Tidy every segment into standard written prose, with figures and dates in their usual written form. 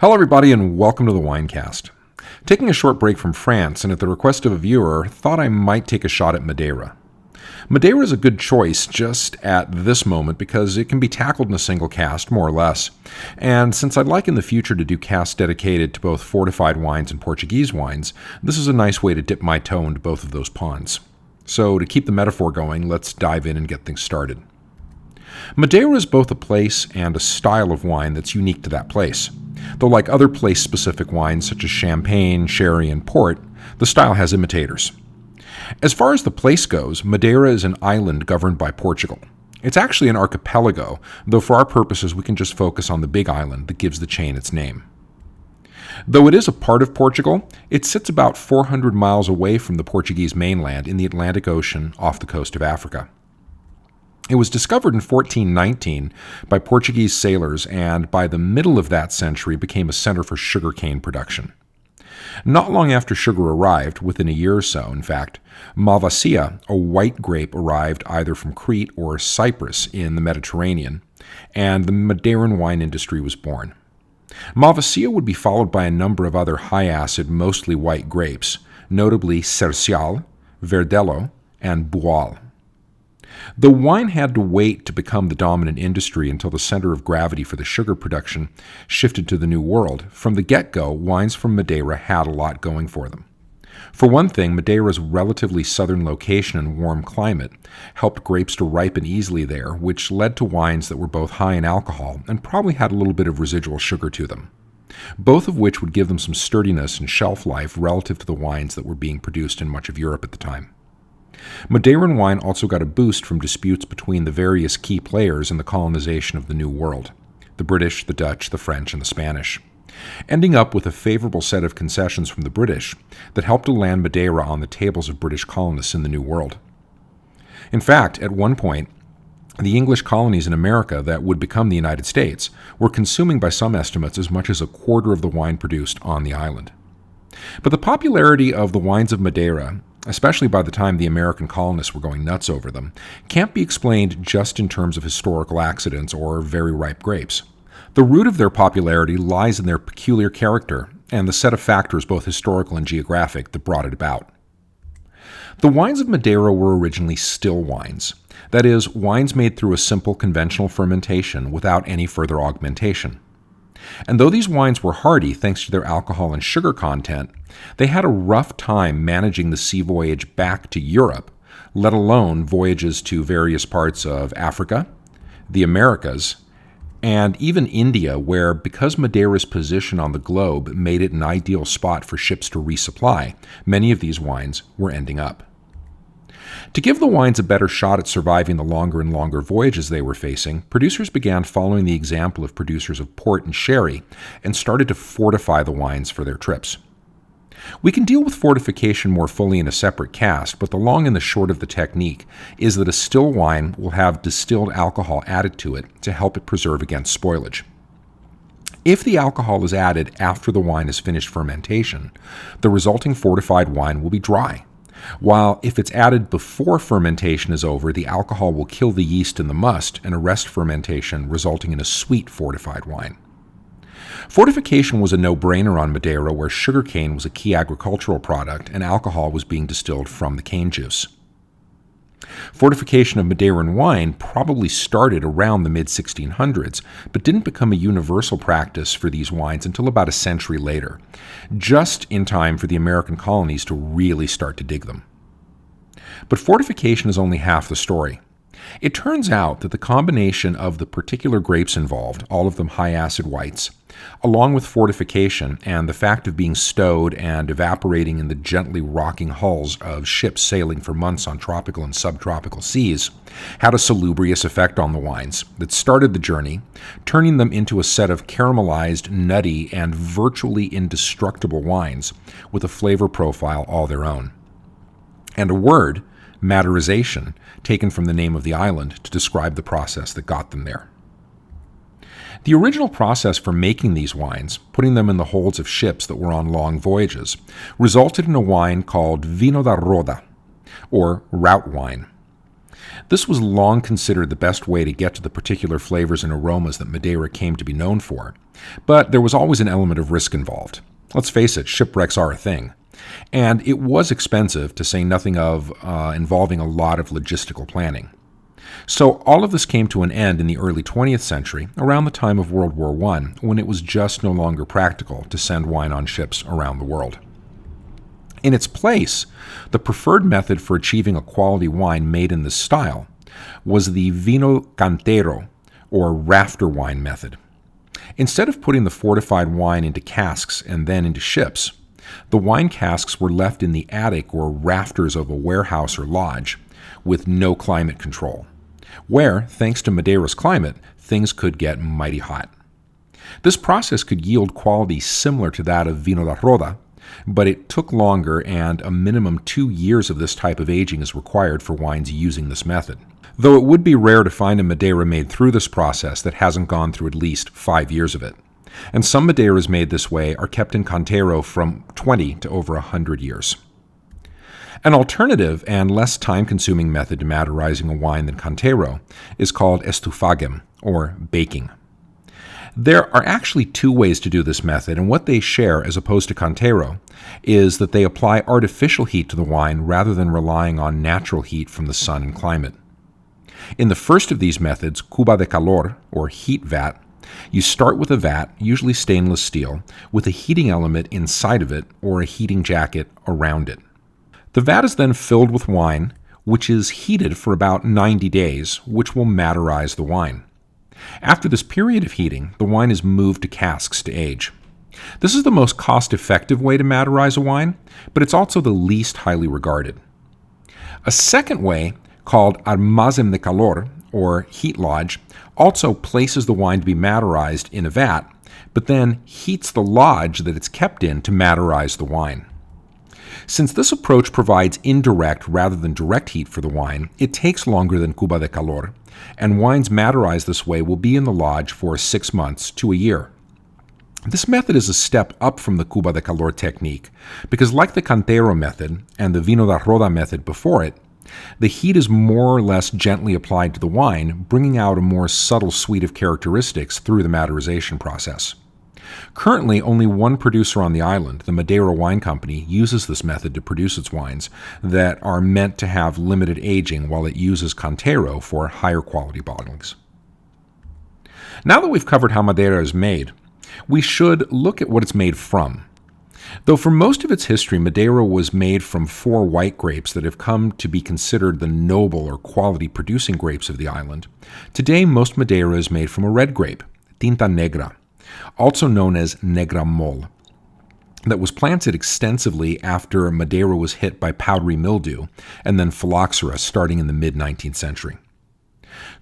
Hello, everybody, and welcome to the Winecast. Taking a short break from France, and at the request of a viewer, thought I might take a shot at Madeira. Madeira is a good choice just at this moment because it can be tackled in a single cast, more or less. And since I'd like in the future to do casts dedicated to both fortified wines and Portuguese wines, this is a nice way to dip my toe into both of those ponds. So to keep the metaphor going, let's dive in and get things started. Madeira is both a place and a style of wine that's unique to that place. Though like other place-specific wines such as champagne, sherry, and port, the style has imitators. As far as the place goes, Madeira is an island governed by Portugal. It's actually an archipelago, though for our purposes we can just focus on the big island that gives the chain its name. Though it is a part of Portugal, it sits about 400 miles away from the Portuguese mainland in the Atlantic Ocean off the coast of Africa. It was discovered in 1419 by Portuguese sailors and by the middle of that century became a center for sugarcane production. Not long after sugar arrived, within a year or so, in fact, Malvasia, a white grape, arrived either from Crete or Cyprus in the Mediterranean, and the Madeiran wine industry was born. Malvasia would be followed by a number of other high-acid, mostly white grapes, notably Cercial, Verdelho, and Boal. The wine had to wait to become the dominant industry until the center of gravity for the sugar production shifted to the New World. From the get-go, wines from Madeira had a lot going for them. For one thing, Madeira's relatively southern location and warm climate helped grapes to ripen easily there, which led to wines that were both high in alcohol and probably had a little bit of residual sugar to them, both of which would give them some sturdiness and shelf life relative to the wines that were being produced in much of Europe at the time. Madeiran wine also got a boost from disputes between the various key players in the colonization of the New World, the British, the Dutch, the French, and the Spanish, ending up with a favorable set of concessions from the British that helped to land Madeira on the tables of British colonists in the New World. In fact, at one point, the English colonies in America that would become the United States were consuming by some estimates as much as a quarter of the wine produced on the island. But the popularity of the wines of Madeira, especially by the time the American colonists were going nuts over them, can't be explained just in terms of historical accidents or very ripe grapes. The root of their popularity lies in their peculiar character and the set of factors, both historical and geographic, that brought it about. The wines of Madeira were originally still wines, that is, wines made through a simple conventional fermentation without any further augmentation. And though these wines were hardy thanks to their alcohol and sugar content, they had a rough time managing the sea voyage back to Europe, let alone voyages to various parts of Africa, the Americas, and even India, where, because Madeira's position on the globe made it an ideal spot for ships to resupply, many of these wines were ending up. To give the wines a better shot at surviving the longer and longer voyages they were facing, producers began following the example of producers of port and sherry and started to fortify the wines for their trips. We can deal with fortification more fully in a separate cast, but the long and the short of the technique is that a still wine will have distilled alcohol added to it to help it preserve against spoilage. If the alcohol is added after the wine is finished fermentation, the resulting fortified wine will be dry. While if it's added before fermentation is over, the alcohol will kill the yeast in the must and arrest fermentation, resulting in a sweet fortified wine. Fortification was a no-brainer on Madeira, where sugarcane was a key agricultural product and alcohol was being distilled from the cane juice. Fortification of Madeiran wine probably started around the mid-1600s, but didn't become a universal practice for these wines until about a century later, just in time for the American colonies to really start to dig them. But fortification is only half the story. It turns out that the combination of the particular grapes involved, all of them high-acid whites, along with fortification and the fact of being stowed and evaporating in the gently rocking hulls of ships sailing for months on tropical and subtropical seas, had a salubrious effect on the wines that started the journey, turning them into a set of caramelized, nutty, and virtually indestructible wines with a flavor profile all their own. And a word, Madeirization, taken from the name of the island to describe the process that got them there. The original process for making these wines, putting them in the holds of ships that were on long voyages, resulted in a wine called Vinho da Roda, or route wine. This was long considered the best way to get to the particular flavors and aromas that Madeira came to be known for, but there was always an element of risk involved. Let's face it, shipwrecks are a thing. And it was expensive, to say nothing of involving a lot of logistical planning. So all of this came to an end in the early 20th century, around the time of World War I, when it was just no longer practical to send wine on ships around the world. In its place, the preferred method for achieving a quality wine made in this style was the vino cantero, or rafter wine method. Instead of putting the fortified wine into casks and then into ships, the wine casks were left in the attic or rafters of a warehouse or lodge with no climate control, where, thanks to Madeira's climate, things could get mighty hot. This process could yield quality similar to that of vino da roda, but it took longer, and a minimum 2 years of this type of aging is required for wines using this method. Though it would be rare to find a Madeira made through this process that hasn't gone through at least 5 years of it. And some Madeiras made this way are kept in Cantero from 20 to over 100 years. An alternative and less time-consuming method to Madeirizing a wine than Cantero is called estufagem, or baking. There are actually 2 ways to do this method, and what they share, as opposed to Cantero, is that they apply artificial heat to the wine rather than relying on natural heat from the sun and climate. In the first of these methods, cuba de calor, or heat vat, you start with a vat, usually stainless steel, with a heating element inside of it or a heating jacket around it. The vat is then filled with wine, which is heated for about 90 days, which will Madeirize the wine. After this period of heating, the wine is moved to casks to age. This is the most cost-effective way to Madeirize a wine, but it's also the least highly regarded. A second way, called armazém de calor, or heat lodge, also places the wine to be Madeirized in a vat, but then heats the lodge that it's kept in to Madeirize the wine. Since this approach provides indirect rather than direct heat for the wine, it takes longer than cuba de calor, and wines Madeirized this way will be in the lodge for 6 months to a year. This method is a step up from the cuba de calor technique, because like the Cantero method and the vino da roda method before it, the heat is more or less gently applied to the wine, bringing out a more subtle suite of characteristics through the Madeirization process. Currently, only one producer on the island, the Madeira Wine Company, uses this method to produce its wines that are meant to have limited aging, while it uses Cantero for higher quality bottlings. Now that we've covered how Madeira is made, we should look at what it's made from. Though for most of its history, Madeira was made from 4 white grapes that have come to be considered the noble or quality-producing grapes of the island, today most Madeira is made from a red grape, Tinta Negra, also known as Negra Mol, that was planted extensively after Madeira was hit by powdery mildew and then phylloxera starting in the mid-19th century.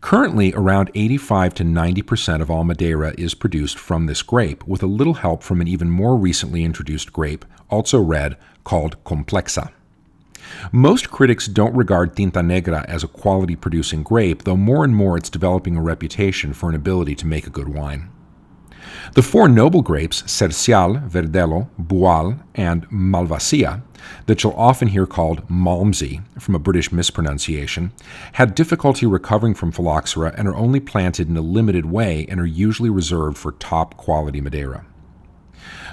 Currently, around 85 to 90% of all Madeira is produced from this grape, with a little help from an even more recently introduced grape, also red, called Complexa. Most critics don't regard Tinta Negra as a quality-producing grape, though more and more it's developing a reputation for an ability to make a good wine. The 4 noble grapes, Cercial, Verdelho, Boal, and Malvasia, that you'll often hear called Malmsey, from a British mispronunciation, had difficulty recovering from phylloxera and are only planted in a limited way and are usually reserved for top-quality Madeira.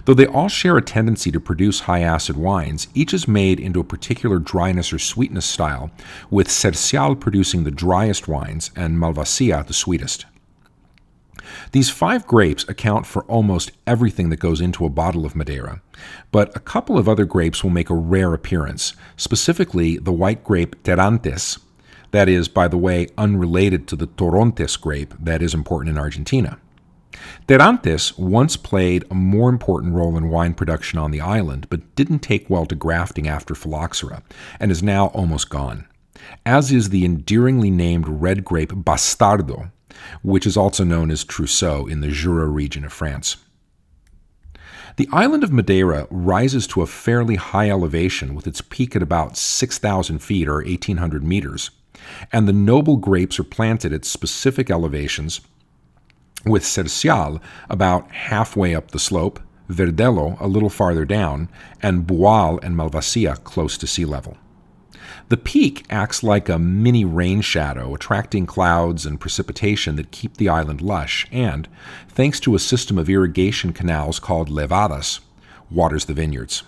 Though they all share a tendency to produce high-acid wines, each is made into a particular dryness or sweetness style, with Cercial producing the driest wines and Malvasia the sweetest. These 5 grapes account for almost everything that goes into a bottle of Madeira, but a couple of other grapes will make a rare appearance, specifically the white grape Terrantes, that is, by the way, unrelated to the Torrontés grape that is important in Argentina. Terrantes once played a more important role in wine production on the island, but didn't take well to grafting after phylloxera, and is now almost gone, as is the endearingly named red grape Bastardo, which is also known as Trousseau in the Jura region of France. The island of Madeira rises to a fairly high elevation, with its peak at about 6,000 feet or 1,800 meters, and the noble grapes are planted at specific elevations, with Cercial about halfway up the slope, Verdelho a little farther down, and Boal and Malvasia close to sea level. The peak acts like a mini rain shadow, attracting clouds and precipitation that keep the island lush and, thanks to a system of irrigation canals called levadas, waters the vineyards.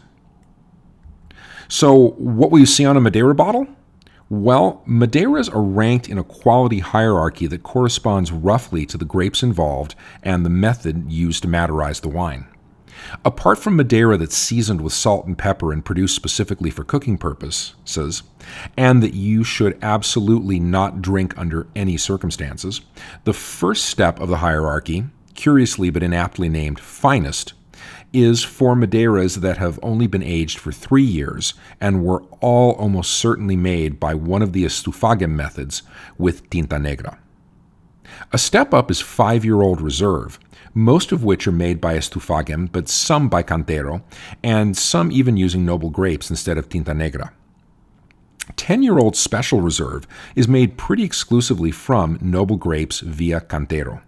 So, what will you see on a Madeira bottle? Well, Madeiras are ranked in a quality hierarchy that corresponds roughly to the grapes involved and the method used to Madeirize the wine. Apart from Madeira that's seasoned with salt and pepper and produced specifically for cooking purposes, and that you should absolutely not drink under any circumstances, the first step of the hierarchy, curiously but inaptly named finest, is for Madeiras that have only been aged for 3 years and were all almost certainly made by one of the estufagem methods with tinta negra. A step up is 5-year-old reserve, most of which are made by estufagem, but some by cantero, and some even using noble grapes instead of tinta negra. 10-year-old special reserve is made pretty exclusively from noble grapes via cantero.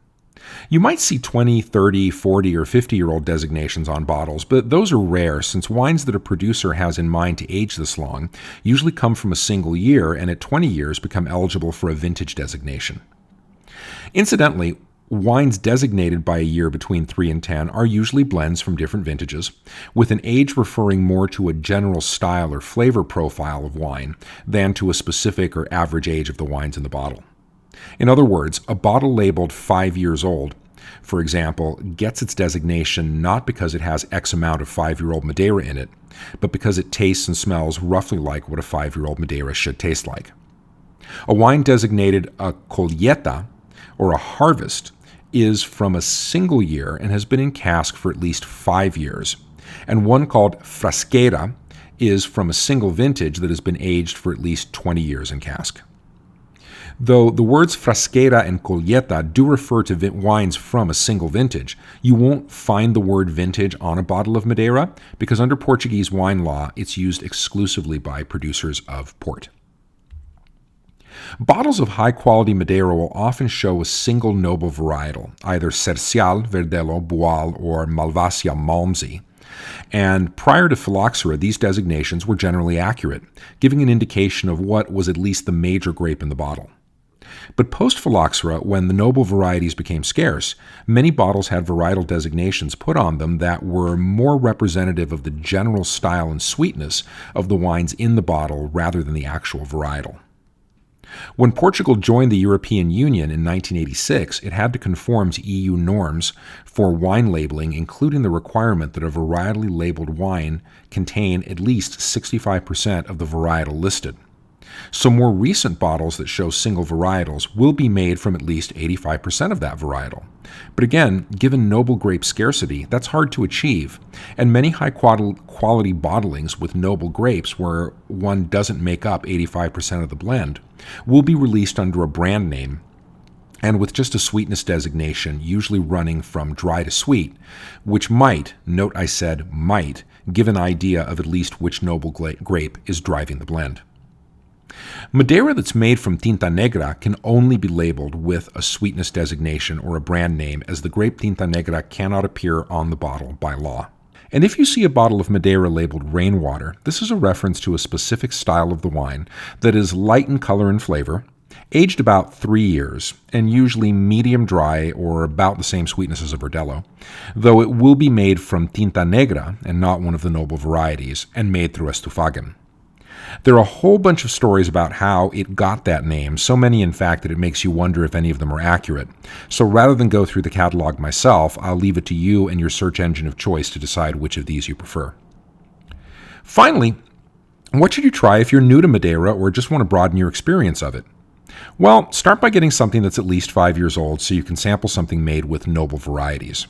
You might see 20, 30, 40, or 50-year-old designations on bottles, but those are rare since wines that a producer has in mind to age this long usually come from a single year and at 20 years become eligible for a vintage designation. Incidentally, wines designated by a year between 3 and 10 are usually blends from different vintages, with an age referring more to a general style or flavor profile of wine than to a specific or average age of the wines in the bottle. In other words, a bottle labeled 5 years old, for example, gets its designation not because it has X amount of 5-year-old Madeira in it, but because it tastes and smells roughly like what a 5-year-old Madeira should taste like. A wine designated a colheita, or a harvest, is from a single year and has been in cask for at least 5 years, and one called frasqueira is from a single vintage that has been aged for at least 20 years in cask. Though the words frasqueira and colheita do refer to wines from a single vintage, you won't find the word vintage on a bottle of Madeira because under Portuguese wine law, it's used exclusively by producers of port. Bottles of high-quality Madeira will often show a single noble varietal, either Cercial, Verdelho, Boal, or Malvasia Malmsey. And prior to phylloxera, these designations were generally accurate, giving an indication of what was at least the major grape in the bottle. But post-phylloxera, when the noble varieties became scarce, many bottles had varietal designations put on them that were more representative of the general style and sweetness of the wines in the bottle rather than the actual varietal. When Portugal joined the European Union in 1986, it had to conform to EU norms for wine labeling, including the requirement that a varietally labeled wine contain at least 65% of the varietal listed. So more recent bottles that show single varietals will be made from at least 85% of that varietal. But again, given noble grape scarcity, that's hard to achieve, and many high-quality bottlings with noble grapes where one doesn't make up 85% of the blend will be released under a brand name and with just a sweetness designation, usually running from dry to sweet, which might, note I said might, give an idea of at least which noble grape is driving the blend. Madeira that's made from tinta negra can only be labeled with a sweetness designation or a brand name, as the grape tinta negra cannot appear on the bottle by law. And if you see a bottle of Madeira labeled rainwater, this is a reference to a specific style of the wine that is light in color and flavor, aged about 3 years, and usually medium dry or about the same sweetness as a Verdelho, though it will be made from tinta negra and not one of the noble varieties, and made through estufagem. There are a whole bunch of stories about how it got that name, so many in fact that it makes you wonder if any of them are accurate. So rather than go through the catalog myself, I'll leave it to you and your search engine of choice to decide which of these you prefer. Finally, what should you try if you're new to Madeira or just want to broaden your experience of it? Well, start by getting something that's at least 5 years old so you can sample something made with noble varieties,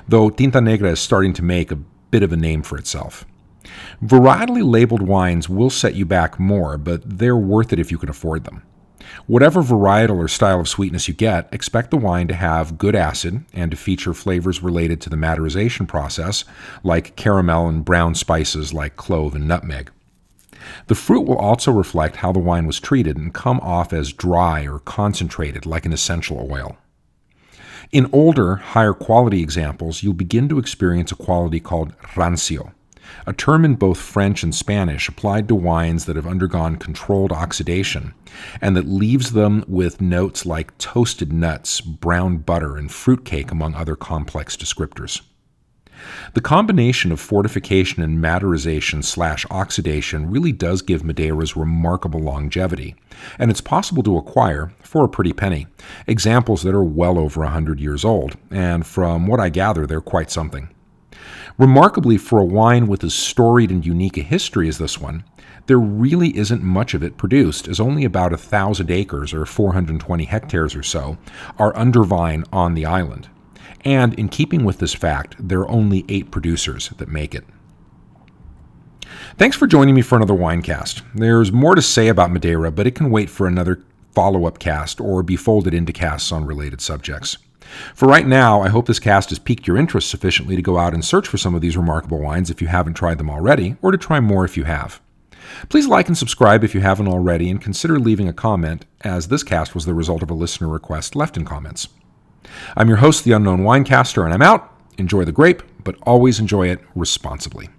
though tinta negra is starting to make a bit of a name for itself. Varietally labeled wines will set you back more, but they're worth it if you can afford them. Whatever varietal or style of sweetness you get, expect the wine to have good acid and to feature flavors related to the Madeirization process, like caramel and brown spices like clove and nutmeg. The fruit will also reflect how the wine was treated and come off as dry or concentrated like an essential oil. In older, higher quality examples, you'll begin to experience a quality called rancio, a term in both French and Spanish applied to wines that have undergone controlled oxidation and that leaves them with notes like toasted nuts, brown butter, and fruitcake, among other complex descriptors. The combination of fortification and maderization/oxidation really does give Madeira's remarkable longevity, and it's possible to acquire, for a pretty penny, examples that are well over 100 years old, and from what I gather, they're quite something. Remarkably, for a wine with as storied and unique a history as this one, there really isn't much of it produced, as only about 1,000 acres or 420 hectares or so are under vine on the island. And in keeping with this fact, there are only 8 producers that make it. Thanks for joining me for another Winecast. There's more to say about Madeira, but it can wait for another follow-up cast or be folded into casts on related subjects. For right now, I hope this cast has piqued your interest sufficiently to go out and search for some of these remarkable wines if you haven't tried them already, or to try more if you have. Please like and subscribe if you haven't already, and consider leaving a comment, as this cast was the result of a listener request left in comments. I'm your host, the Unknown Winecaster, and I'm out. Enjoy the grape, but always enjoy it responsibly.